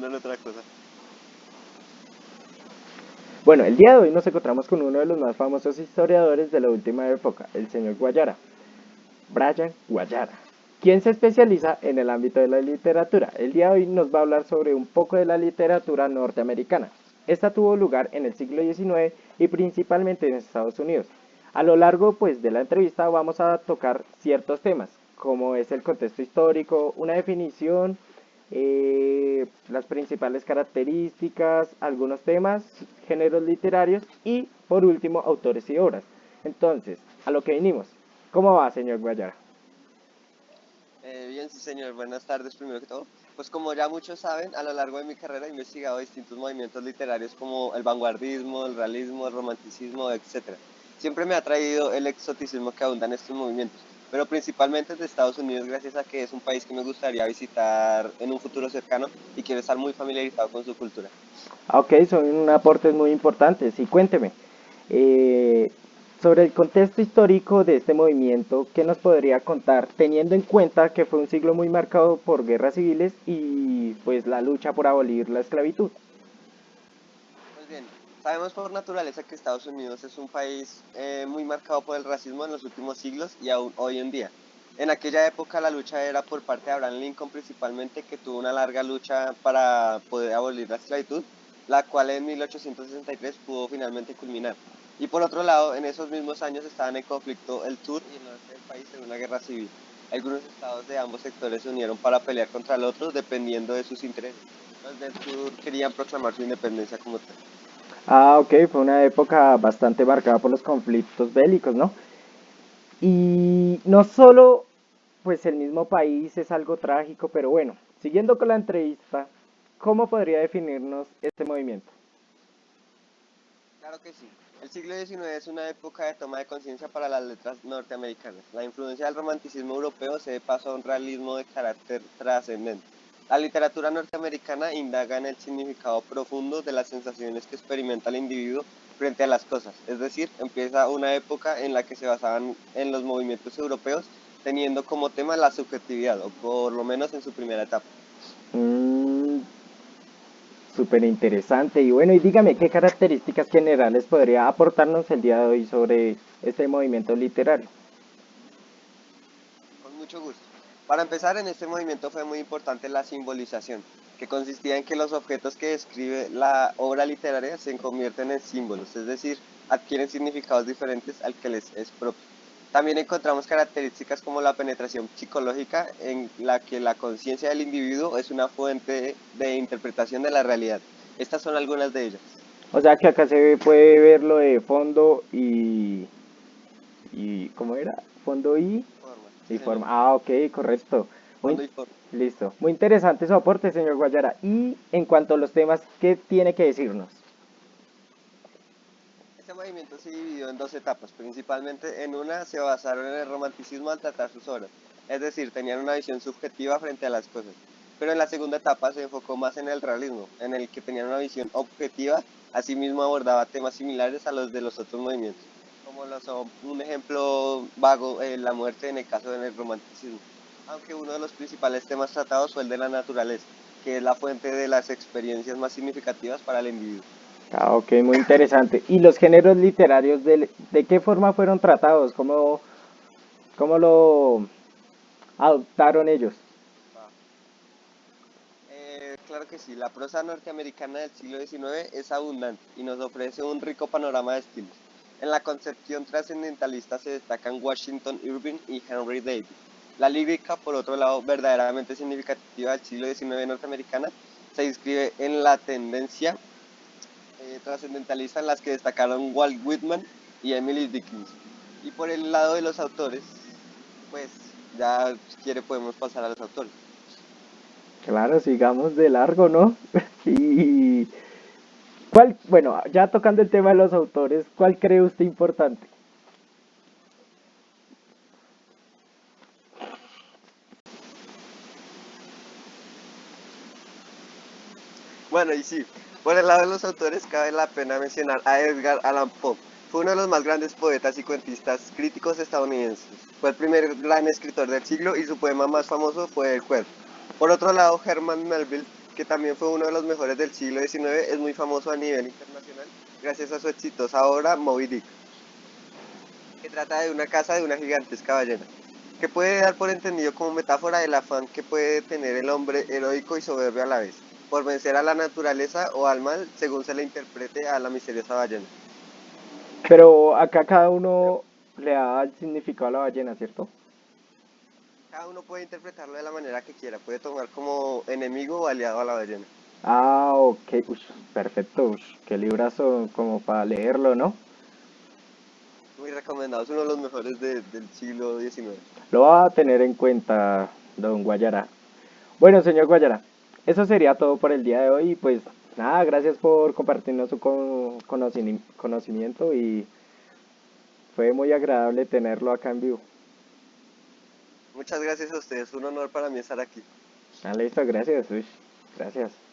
pensando en otra cosa. Bueno, el día de hoy nos encontramos con uno de los más famosos historiadores de la última época, el señor Guayara, Brian Guayara, quien se especializa en el ámbito de la literatura. El día de hoy nos va a hablar sobre un poco de la literatura norteamericana. Esta tuvo lugar en el siglo XIX y principalmente en Estados Unidos. A lo largo pues, de la entrevista vamos a tocar ciertos temas, como es el contexto histórico, una definición, las principales características, algunos temas, géneros literarios y, por último, autores y obras. Entonces, a lo que vinimos. ¿Cómo va, señor Guayara? Bien, sí, señor. Buenas tardes, primero que todo. Pues como ya muchos saben, a lo largo de mi carrera he investigado distintos movimientos literarios como el vanguardismo, el realismo, el romanticismo, etcétera. Siempre me ha atraído el exoticismo que abunda en estos movimientos, pero principalmente de Estados Unidos, gracias a que es un país que me gustaría visitar en un futuro cercano y quiero estar muy familiarizado con su cultura. Ok, son aportes muy importantes. Y cuénteme, eh, sobre el contexto histórico de este movimiento, ¿qué nos podría contar, teniendo en cuenta que fue un siglo muy marcado por guerras civiles y pues la lucha por abolir la esclavitud? Pues bien, sabemos por naturaleza que Estados Unidos es un país muy marcado por el racismo en los últimos siglos y aún hoy en día. En aquella época la lucha era por parte de Abraham Lincoln principalmente, que tuvo una larga lucha para poder abolir la esclavitud, la cual en 1863 pudo finalmente culminar. Y por otro lado, en esos mismos años estaban en conflicto el sur y el norte del país en una guerra civil. Algunos estados de ambos sectores se unieron para pelear contra el otro dependiendo de sus intereses. Los del sur querían proclamar su independencia como tal. Ah, ok, fue una época bastante marcada por los conflictos bélicos, ¿no? Y no solo, pues el mismo país es algo trágico, pero bueno, siguiendo con la entrevista, ¿cómo podría definirnos este movimiento? Claro que sí. El siglo XIX es una época de toma de conciencia para las letras norteamericanas. La influencia del romanticismo europeo se pasó a un realismo de carácter trascendente. La literatura norteamericana indaga en el significado profundo de las sensaciones que experimenta el individuo frente a las cosas. Es decir, empieza una época en la que se basaban en los movimientos europeos, teniendo como tema la subjetividad, o por lo menos en su primera etapa. Mm, súper interesante. Y bueno, y dígame, ¿qué características generales podría aportarnos el día de hoy sobre este movimiento literario? Con mucho gusto. Para empezar, en este movimiento fue muy importante la simbolización, que consistía en que los objetos que describe la obra literaria se convierten en símbolos, es decir, adquieren significados diferentes al que les es propio. También encontramos características como la penetración psicológica, en la que la conciencia del individuo es una fuente de interpretación de la realidad. Estas son algunas de ellas. O sea que acá se puede ver lo de fondo ¿cómo era? Fondo Forma, sí y señor. forma. Ah, ok, correcto. Muy, Fondo y forma. listo. Muy interesante su aporte, señor Guayara. Y en cuanto a los temas, ¿qué tiene que decirnos? Este movimiento se dividió en dos etapas, principalmente en una se basaron en el romanticismo al tratar sus obras, es decir, tenían una visión subjetiva frente a las cosas, pero en la segunda etapa se enfocó más en el realismo, en el que tenían una visión objetiva, asimismo abordaba temas similares a los de los otros movimientos, como lo son, un ejemplo vago, la muerte en el caso del romanticismo, aunque uno de los principales temas tratados fue el de la naturaleza, que es la fuente de las experiencias más significativas para el individuo. Ah, ok, muy interesante. ¿Y los géneros literarios de qué forma fueron tratados? ¿Cómo lo adoptaron ellos? Claro que sí, la prosa norteamericana del siglo XIX es abundante y nos ofrece un rico panorama de estilos. En la concepción trascendentalista se destacan Washington Irving y Henry David. La lírica, por otro lado, verdaderamente significativa del siglo XIX norteamericana, se inscribe en la tendencia trascendentalista en las que destacaron Walt Whitman y Emily Dickinson. Y por el lado de los autores, pues ya si quiere podemos pasar a los autores. Claro, sigamos de largo, ¿no? Y bueno, ya tocando el tema de los autores, ¿cuál cree usted importante? Bueno, y sí, por el lado de los autores cabe la pena mencionar a Edgar Allan Poe. Fue uno de los más grandes poetas y cuentistas críticos estadounidenses. Fue el primer gran escritor del siglo y su poema más famoso fue El Cuervo. Por otro lado, Herman Melville que también fue uno de los mejores del siglo XIX, es muy famoso a nivel internacional gracias a su exitosa obra Moby Dick, que trata de una caza de una gigantesca ballena, que puede dar por entendido como metáfora del afán que puede tener el hombre heroico y soberbio a la vez, por vencer a la naturaleza o al mal, según se le interprete a la misteriosa ballena. Pero acá cada uno le da el significado a la ballena, ¿cierto? Cada uno puede interpretarlo de la manera que quiera, puede tomar como enemigo o aliado a la ballena. Ah, ok, ush, perfecto, ush, qué librazo como para leerlo, ¿no? Muy recomendado, es uno de los mejores del siglo XIX. Lo va a tener en cuenta, don Guayara. Bueno, señor Guayara, eso sería todo por el día de hoy. Y pues nada, gracias por compartirnos su conocimiento y fue muy agradable tenerlo acá en vivo. Muchas gracias a ustedes, un honor para mí estar aquí. Ah, listo, gracias, ush, gracias.